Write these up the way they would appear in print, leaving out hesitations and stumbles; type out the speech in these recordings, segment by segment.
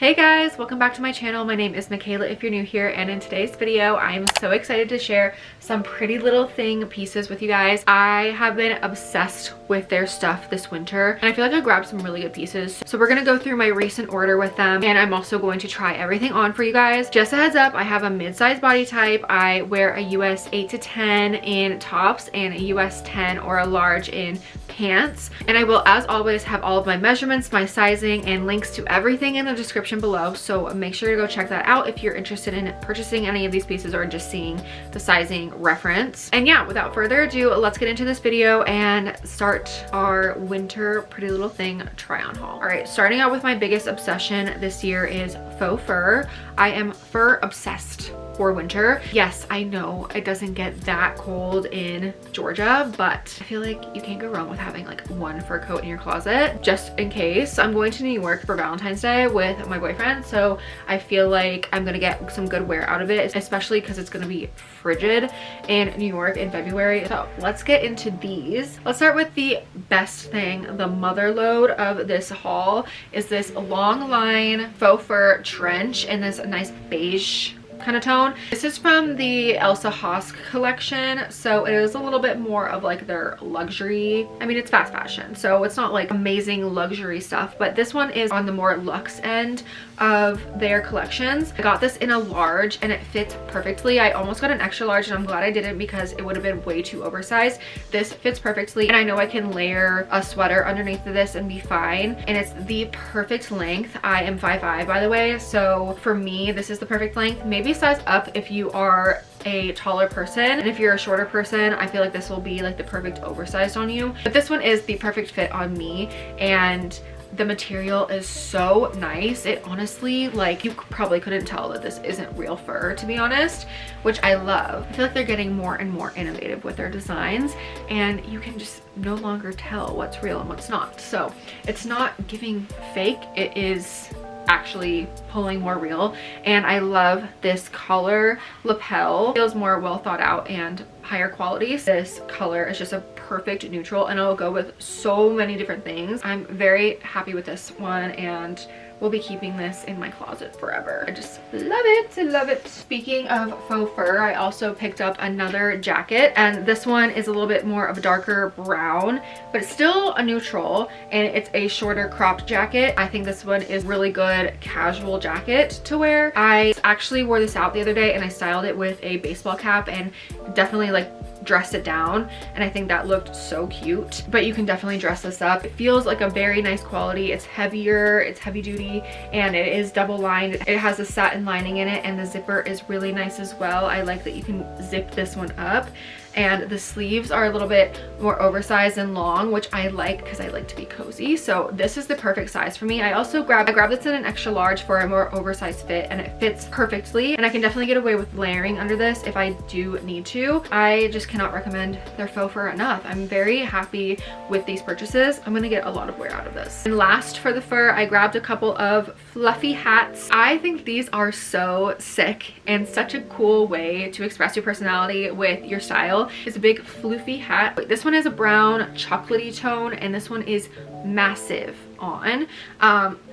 Hey guys, welcome back to my channel. My name is Michaela if you're new here, and in today's video I am so excited to share some Pretty Little Thing pieces with you guys. I have been obsessed with their stuff this winter and I feel like I grabbed some really good pieces. So we're gonna go through my recent order with them, and I'm also going to try everything on for you guys. Just a heads up, I have a mid-size body type. I wear a US 8 to 10 in tops and a US 10 or a large in pants, and I will, as always, have all of my measurements, my sizing, and links to everything in the description below, so make sure to go check that out if you're interested in purchasing any of these pieces or just seeing the sizing reference. And yeah, without further ado, let's get into this video and start our winter Pretty Little Thing try on haul. All right, starting out with my biggest obsession this year is faux fur. I am fur obsessed for winter. Yes, I know it doesn't get that cold in Georgia, but I feel like you can't go wrong with having like one fur coat in your closet just in case. I'm going to New York for Valentine's Day with my boyfriend, so I feel like I'm gonna get some good wear out of it, especially because it's gonna be frigid in New York in February. So let's get into these. Let's start with the best thing. The mother load of this haul is this long line faux fur trench in this nice beige kind of tone. This is from the Elsa Hosk collection, so it is a little bit more of like their luxury. I mean, it's fast fashion, so it's not like amazing luxury stuff, but this one is on the more luxe end of their collections. I got this in a large and it fits perfectly. I almost got an extra large and I'm glad I didn't because it would have been way too oversized. This fits perfectly, and I know I can layer a sweater underneath of this and be fine, and it's the perfect length. I am 5'5", by the way, so for me this is the perfect length. Maybe size up if you are a taller person, and if you're a shorter person, I feel like this will be like the perfect oversized on you, but this one is the perfect fit on me, and the material is so nice. It honestly, like, you probably couldn't tell that this isn't real fur, to be honest, which I love. I feel like they're getting more and more innovative with their designs, and you can just no longer tell what's real and what's not. So it's not giving fake, it is actually pulling more real, and I love this collar lapel. It feels more well thought out and higher quality. This color is just a perfect neutral and it'll go with so many different things. I'm very happy with this one and we'll be keeping this in my closet forever. I just love it. I love it. Speaking of faux fur, I also picked up another jacket, and this one is a little bit more of a darker brown, but it's still a neutral, and it's a shorter cropped jacket. I think this one is really good casual jacket to wear. I actually wore this out the other day and I styled it with a baseball cap and definitely like dressed it down, and I think that looked so cute. But you can definitely dress this up. It feels like a very nice quality. It's heavier, it's heavy duty, and it is double lined. It has a satin lining in it, and the zipper is really nice as well. I like that you can zip this one up, and the sleeves are a little bit more oversized and long, which I like because I like to be cozy. So this is the perfect size for me. I also grabbed this in an extra large for a more oversized fit, and it fits perfectly, and I can definitely get away with layering under this if I do need to. I just cannot recommend their faux fur enough. I'm very happy with these purchases. I'm gonna get a lot of wear out of this. And last, for the fur, I grabbed a couple of fluffy hats. I think these are so sick and such a cool way to express your personality with your style. It's a big floofy hat. This one is a brown chocolatey tone, and this one is massive on.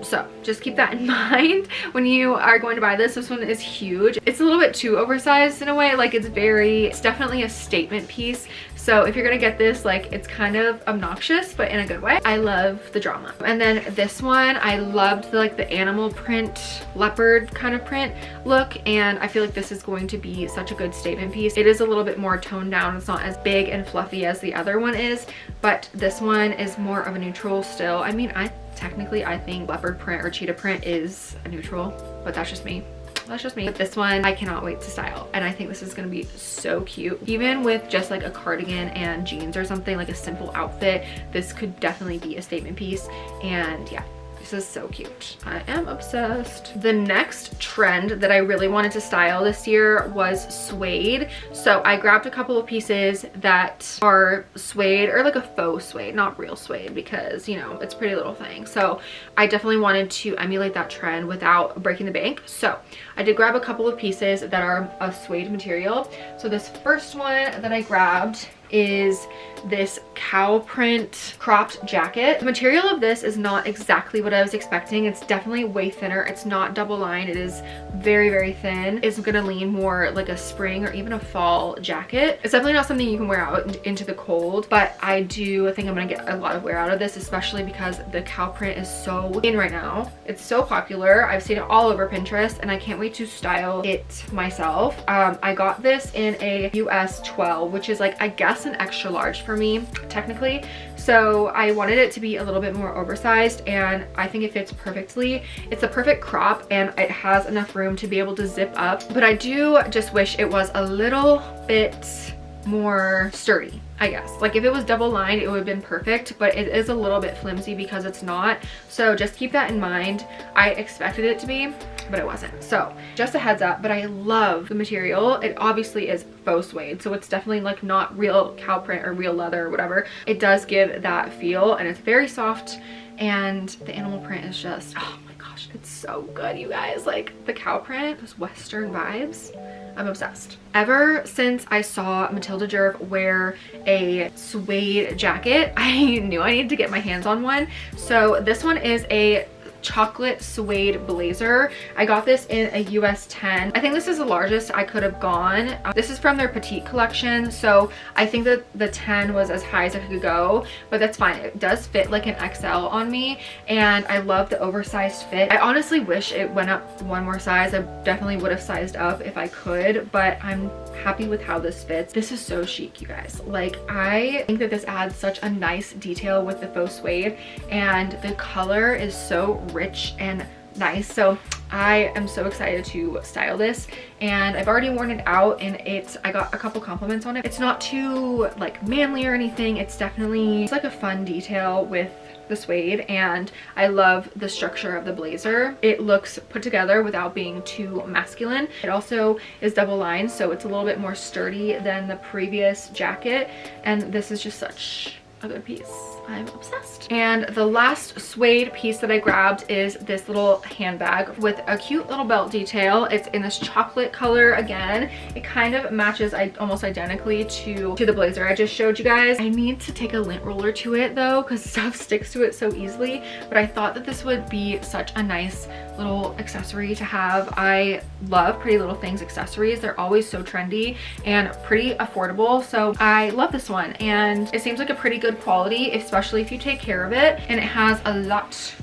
So just keep that in mind when you are going to buy this. This one is huge. It's a little bit too oversized in a way. Like, it's definitely a statement piece. So if you're gonna get this, like, it's kind of obnoxious, but in a good way. I love the drama. And then this one, I loved the animal print, leopard kind of print look, and I feel like this is going to be such a good statement piece. It is a little bit more toned down. It's not as big and fluffy as the other one is, but this one is more of a neutral still. I mean, technically I think leopard print or cheetah print is a neutral, but that's just me. That's just me. But this one, I cannot wait to style, and I think this is gonna be so cute. Even with just like a cardigan and jeans or something, like a simple outfit, this could definitely be a statement piece. And yeah, this is so cute. I am obsessed. The next trend that I really wanted to style this year was suede. So I grabbed a couple of pieces that are suede, or like a faux suede, not real suede, because, you know, it's Pretty Little Thing. So I definitely wanted to emulate that trend without breaking the bank. So I did grab a couple of pieces that are a suede material. So this first one that I grabbed is this cow print cropped jacket. The material of this is not exactly what I was expecting. It's definitely way thinner. It's not double lined. It is very, very thin. It's gonna lean more like a spring or even a fall jacket. It's definitely not something you can wear out into the cold, but I do think I'm gonna get a lot of wear out of this, especially because the cow print is so in right now. It's so popular. I've seen it all over Pinterest and I can't wait to style it myself. I got this in a US 12, which is like, I guess, an extra large for me technically. So I wanted it to be a little bit more oversized and I think it fits perfectly. It's a perfect crop and it has enough room to be able to zip up, but I do just wish it was a little bit more sturdy, I guess. Like if it was double lined, it would have been perfect, but it is a little bit flimsy because it's not. So just keep that in mind. I expected it to be, but it wasn't. So just a heads up, but I love the material. It obviously is faux suede, so it's definitely like not real cow print or real leather or whatever. It does give that feel and it's very soft, and the animal print is just, oh my gosh, it's so good, you guys. Like the cow print, those Western vibes, I'm obsessed. Ever since I saw Matilda Jerv wear a suede jacket, I knew I needed to get my hands on one. So this one is a chocolate suede blazer. I got this in a US 10. I think this is the largest I could have gone. This is from their petite collection, so I think that the 10 was as high as I could go, but that's fine. It does fit like an XL on me, and I love the oversized fit. I honestly wish it went up one more size. I definitely would have sized up if I could, but I'm happy with how this fits. This is so chic, you guys. Like I think that this adds such a nice detail with the faux suede, and the color is so rich and nice. So I am so excited to style this, and I've already worn it out and I got a couple compliments on it. It's not too like manly or anything. It's definitely, it's like a fun detail with the suede, and I love the structure of the blazer. It looks put together without being too masculine. It also is double lined, so it's a little bit more sturdy than the previous jacket, and this is just such a good piece. I'm obsessed. And the last suede piece that I grabbed is this little handbag with a cute little belt detail. It's in this chocolate color again. It kind of matches almost identically to the blazer I just showed you guys. I need to take a lint roller to it though, because stuff sticks to it so easily, but I thought that this would be such a nice little accessory to have. I love Pretty Little Things accessories. They're always so trendy and pretty affordable, so I love this one, and it seems like a pretty good quality, especially if you take care of it, and it has a lot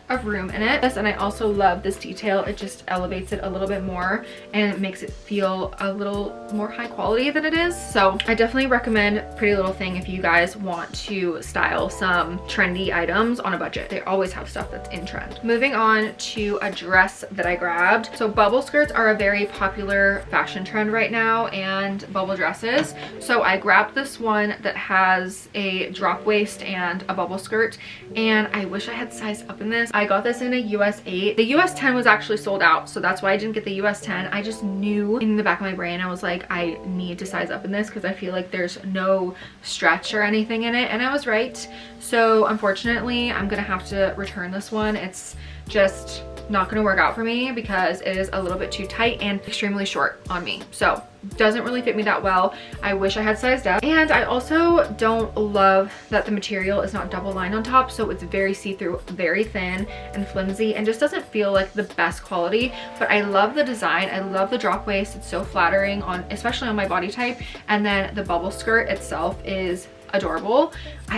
of room in it. And I also love this detail. It just elevates it a little bit more and it makes it feel a little more high quality than it is. So I definitely recommend Pretty Little Thing if you guys want to style some trendy items on a budget. They always have stuff that's in trend. Moving on to a dress that I grabbed. So bubble skirts are a very popular fashion trend right now, and bubble dresses. So I grabbed this one that has a drop waist and a bubble skirt, and I wish I had sized up in this. I got this in a US 8. The US 10 was actually sold out, so that's why I didn't get the US 10. I just knew in the back of my brain, I was like, I need to size up in this because I feel like there's no stretch or anything in it, and I was right. So unfortunately, I'm gonna have to return this one. It's just not gonna work out for me because it is a little bit too tight and extremely short on me. So doesn't really fit me that well. I wish I had sized up. And I also don't love that the material is not double lined on top, so it's very see-through, very thin and flimsy, and just doesn't feel like the best quality. But I love the design. I love the drop waist. It's so flattering on, especially on my body type. And then the bubble skirt itself is adorable. I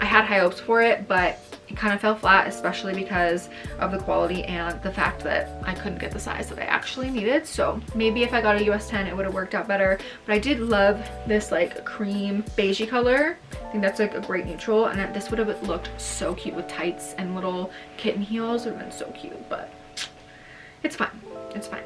had high hopes for it, but it kind of fell flat, especially because of the quality and the fact that I couldn't get the size that I actually needed. So maybe if I got a US 10, it would have worked out better. But I did love this like cream beigey color. I think that's like a great neutral, and this would have looked so cute with tights and little kitten heels. It would have been so cute, but it's fine. It's fine.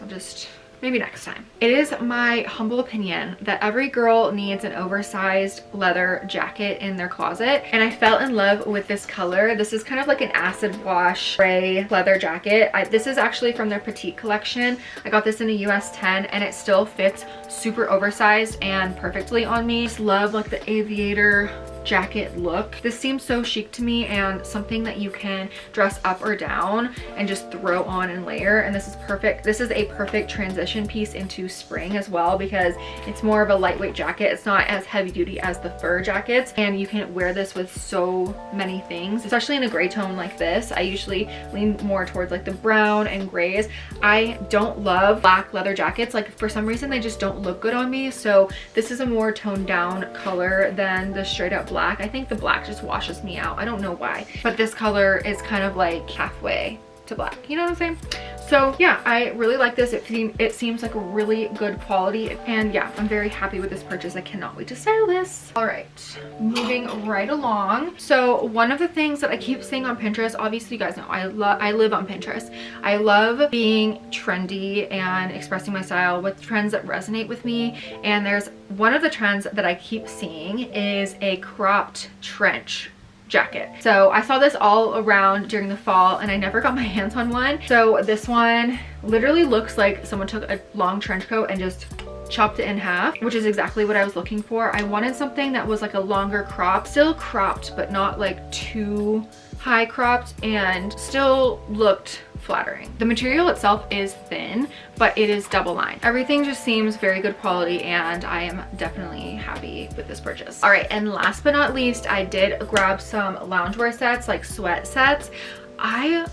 I'll just, maybe next time. It is my humble opinion that every girl needs an oversized leather jacket in their closet, and I fell in love with this color. This is kind of like an acid wash gray leather jacket. This is actually from their petite collection. I got this in a US 10, and it still fits super oversized and perfectly on me. Just love like the aviator jacket look. This seems so chic to me and something that you can dress up or down and just throw on and layer. And this is perfect. This is a perfect transition piece into spring as well, because it's more of a lightweight jacket. It's not as heavy duty as the fur jackets, and you can wear this with so many things, especially in a gray tone like this. I usually lean more towards like the brown and grays. I don't love black leather jackets. Like, for some reason they just don't look good on me, so this is a more toned down color than the straight up black. I think the black just washes me out. I don't know why, but this color is kind of like halfway to black, you know what I'm saying? So yeah, I really like this. It seems like a really good quality, and yeah, I'm very happy with this purchase. I cannot wait to style this. All right, moving right along. So one of the things that I keep seeing on Pinterest, obviously you guys know I live on Pinterest. I love being trendy and expressing my style with trends that resonate with me, and there's one of the trends that I keep seeing is a cropped trench jacket. So I saw this all around during the fall and I never got my hands on one. So this one literally looks like someone took a long trench coat and just chopped it in half, which is exactly what I was looking for. I wanted something that was like a longer crop, still cropped, but not like too high cropped, and still looked flattering. The material itself is thin, but it is double lined. Everything just seems very good quality, and I am definitely happy with this purchase. All right, and last but not least, I did grab some loungewear sets, like sweat sets. I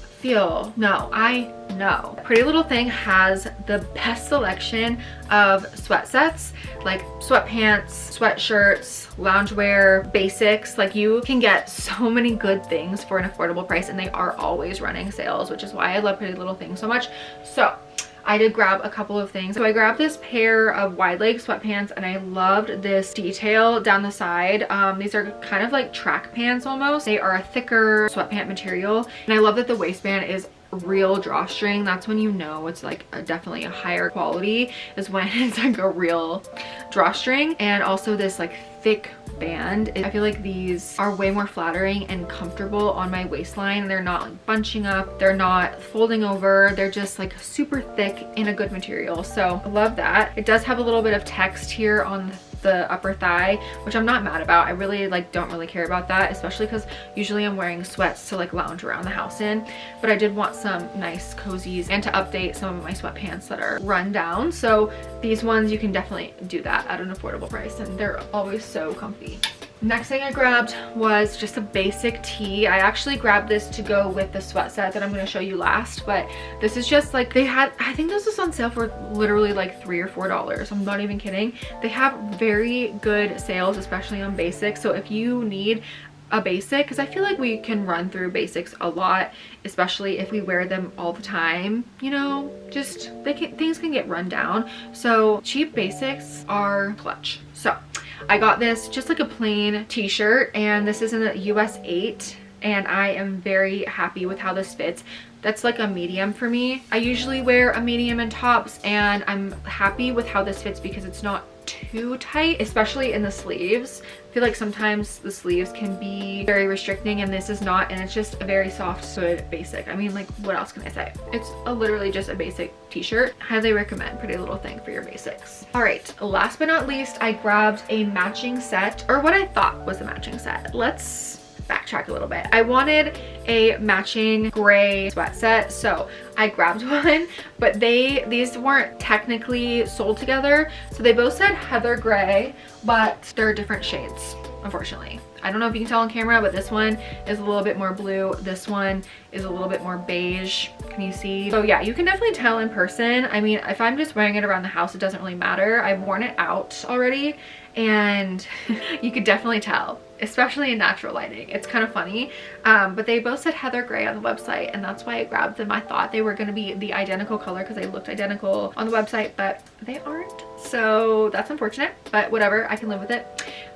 know Pretty Little Thing has the best selection of sweat sets, like sweatpants, sweatshirts, loungewear, basics. Like, you can get so many good things for an affordable price, and they are always running sales, which is why I love Pretty Little Thing so much. So I did grab a couple of things. So I grabbed this pair of wide leg sweatpants, and I loved this detail down the side. These are kind of like track pants almost. They are a thicker sweatpant material, and I love that the waistband is real drawstring. That's when you know it's like definitely a higher quality, is when it's like a real drawstring. And also this like thick band. I feel like these are way more flattering and comfortable on my waistline. They're not like bunching up, they're not folding over, they're just like super thick in a good material. So I love that. It does have a little bit of text here on the upper thigh, which I'm not mad about. I really don't really care about that, especially because usually I'm wearing sweats to like lounge around the house in, but I did want some nice cozies and to update some of my sweatpants that are run down. So these ones, you can definitely do that at an affordable price, and they're always so comfy. Next thing I grabbed was just a basic tee. I actually grabbed this to go with the sweat set that I'm going to show you last, but this is just like, they had, I think this was on sale for literally like $3 or $4. I'm not even kidding. They have very good sales, especially on basics. So if you need a basic, because I feel like we can run through basics a lot, especially if we wear them all the time, you know, just things can get run down. So cheap basics are clutch. So I got this just like a plain t-shirt, and this is in the US 8, and I am very happy with how this fits. That's like a medium for me. I usually wear a medium in tops, and I'm happy with how this fits because it's not too tight, especially in the sleeves. I feel like sometimes the sleeves can be very restricting, and this is not, and it's just a very soft, good basic. I mean, like, what else can I say? It's literally just a basic t-shirt. Highly recommend Pretty Little Thing for your basics. All right, last but not least, I grabbed a matching set, or what I thought was a matching set. Let's backtrack a little bit. I wanted a matching gray sweat set, so I grabbed one, but these weren't technically sold together. So they both said heather gray, but they're different shades, unfortunately. I don't know if you can tell on camera, but this one is a little bit more blue. This one is a little bit more beige. Can you see? So yeah, you can definitely tell in person. I mean, if I'm just wearing it around the house, it doesn't really matter. I've worn it out already, and you could definitely tell, especially in natural lighting. It's kind of funny, but they both said heather gray on the website, and that's why I grabbed them. I thought they were going to be the identical color because they looked identical on the website, but they aren't. So that's unfortunate, but whatever, I can live with it.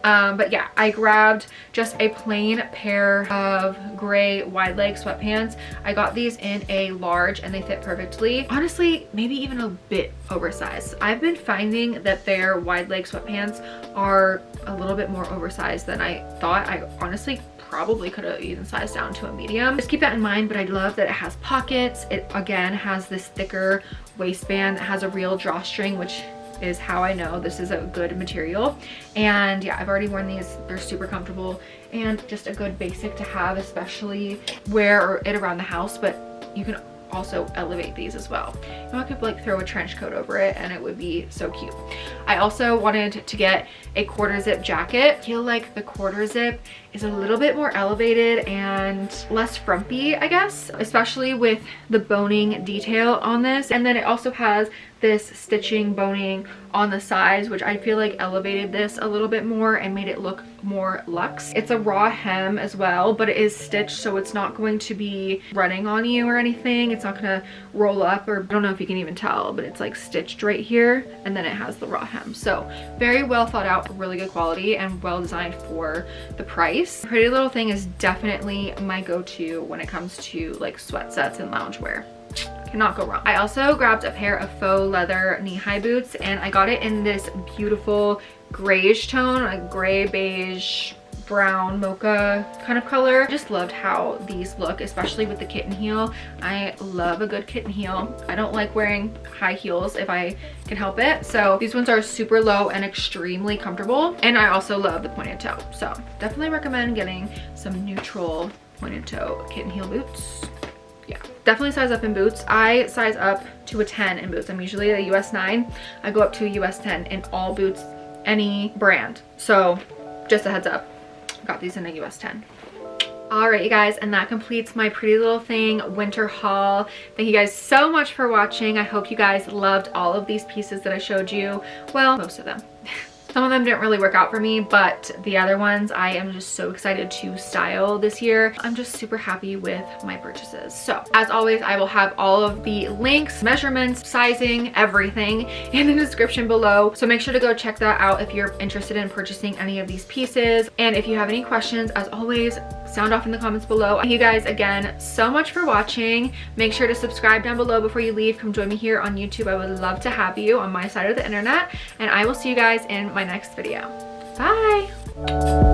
But yeah, I grabbed just a plain pair of gray wide leg sweatpants. I got these in a large, and they fit perfectly. Honestly, maybe even a bit oversized. I've been finding that their wide leg sweatpants are a little bit more oversized than I thought. I honestly probably could have even sized down to a medium. Just keep that in mind, but I love that it has pockets. It again has this thicker waistband that has a real drawstring, which is how I know this is a good material. And yeah, I've already worn these. They're super comfortable and just a good basic to have, especially wear it around the house, but you can also elevate these as well. You know, I could like throw a trench coat over it and it would be so cute. I also wanted to get a quarter zip jacket. I feel like the quarter zip is a little bit more elevated and less frumpy, I guess, especially with the boning detail on this. And then it also has this stitching boning on the sides, which I feel like elevated this a little bit more and made it look more luxe. It's a raw hem as well, but it is stitched, so it's not going to be running on you or anything. It's not gonna roll up, or I don't know if you can even tell, but it's like stitched right here, and then it has the raw hem. So very well thought out, really good quality, and well designed for the price. Pretty Little Thing is definitely my go-to when it comes to like sweat sets and loungewear. Cannot go wrong. I also grabbed a pair of faux leather knee-high boots, and I got it in this beautiful grayish tone, like gray, beige, brown, mocha kind of color. I just loved how these look, especially with the kitten heel. I love a good kitten heel. I don't like wearing high heels if I can help it. So these ones are super low and extremely comfortable. And I also love the pointed toe. So definitely recommend getting some neutral pointed toe kitten heel boots. Yeah, definitely size up in boots. I size up to a 10 in boots. I'm usually a US 9. I go up to a US 10 in all boots, any brand. So just a heads up, got these in a US 10. All right, you guys, and that completes my Pretty Little Thing winter haul. Thank you guys so much for watching. I hope you guys loved all of these pieces that I showed you. Well, most of them. Some of them didn't really work out for me, but the other ones I am just so excited to style this year. I'm just super happy with my purchases. So as always, I will have all of the links, measurements, sizing, everything in the description below. So make sure to go check that out if you're interested in purchasing any of these pieces. And if you have any questions, as always, sound off in the comments below. Thank you guys again so much for watching. Make sure to subscribe down below before you leave. Come join me here on YouTube. I would love to have you on my side of the internet. And I will see you guys in my next video. Bye!